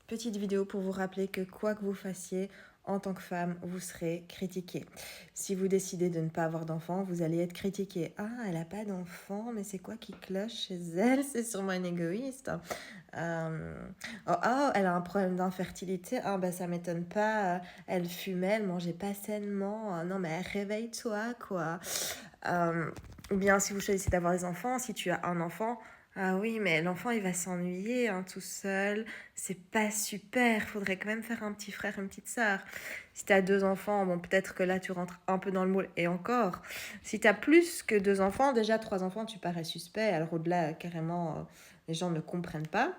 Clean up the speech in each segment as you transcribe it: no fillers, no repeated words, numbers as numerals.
Petite vidéo pour vous rappeler que quoi que vous fassiez, en tant que femme, vous serez critiquée. Si vous décidez de ne pas avoir d'enfant, vous allez être critiquée. Ah, elle n'a pas d'enfant, mais c'est quoi qui cloche chez elle? C'est sûrement une égoïste. Euh, oh, elle a un problème d'infertilité. Ah, bah ça m'étonne pas. Elle fumait, elle mangeait pas sainement. Non, mais réveille-toi, quoi. Ou bien si vous choisissez d'avoir des enfants, si tu as un enfant, ah oui, mais l'enfant il va s'ennuyer hein, tout seul, c'est pas super, faudrait quand même faire un petit frère, une petite sœur. Si tu as deux enfants, bon peut-être que là tu rentres un peu dans le moule, et encore. Si tu as plus que deux enfants, déjà trois enfants tu parais suspect, alors au-delà carrément les gens ne comprennent pas.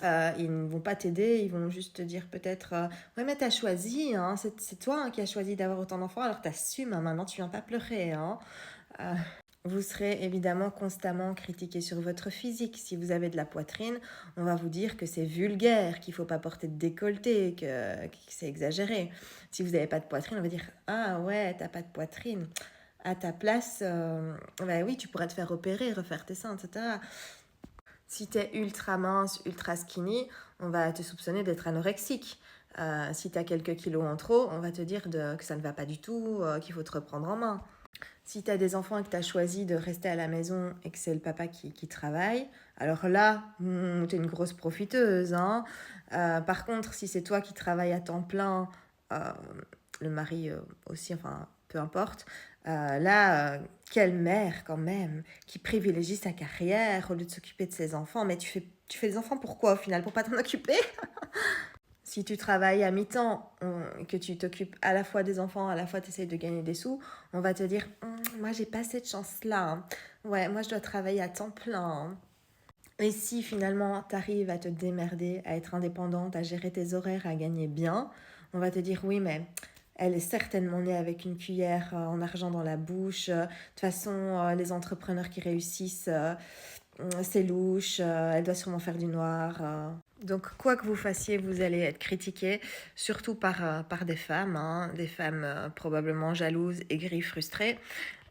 Ils ne vont pas t'aider, ils vont juste te dire peut-être ouais mais t'as choisi, hein, c'est toi hein, qui as choisi d'avoir autant d'enfants, alors t'assumes, hein, maintenant tu viens pas pleurer. Hein. Euh, vous serez évidemment constamment critiqué sur votre physique. Si vous avez de la poitrine, on va vous dire que c'est vulgaire, qu'il ne faut pas porter de décolleté, que c'est exagéré. Si vous n'avez pas de poitrine, on va dire ah ouais, t'as pas de poitrine. À ta place, bah oui, tu pourrais te faire opérer, refaire tes seins, etc. Si tu es ultra mince, ultra skinny, on va te soupçonner d'être anorexique. Si tu as quelques kilos en trop, on va te dire que ça ne va pas du tout, qu'il faut te reprendre en main. Si tu as des enfants et que tu as choisi de rester à la maison et que c'est le papa qui travaille, alors là, tu es une grosse profiteuse. Hein. Par contre, si c'est toi qui travailles à temps plein, euh, le mari aussi, enfin, peu importe, quelle mère quand même qui privilégie sa carrière au lieu de s'occuper de ses enfants. Mais tu fais des enfants pourquoi au final? Pour pas t'en occuper? Si tu travailles à mi-temps, que tu t'occupes à la fois des enfants, à la fois tu essayes de gagner des sous, on va te dire moi j'ai pas cette chance-là. Hein. Ouais, moi je dois travailler à temps plein. Hein. Et si finalement tu arrives à te démerder, à être indépendante, à gérer tes horaires, à gagner bien, on va te dire oui, mais elle est certainement née avec une cuillère en argent dans la bouche. De toute façon, les entrepreneurs qui réussissent, c'est louche, elle doit sûrement faire du noir. Donc, quoi que vous fassiez, vous allez être critiqué, surtout par des femmes, hein, des femmes probablement jalouses, aigries, frustrées.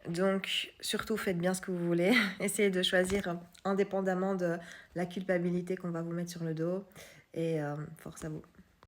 Donc, surtout, faites bien ce que vous voulez. Essayez de choisir indépendamment de la culpabilité qu'on va vous mettre sur le dos. Et force à vous.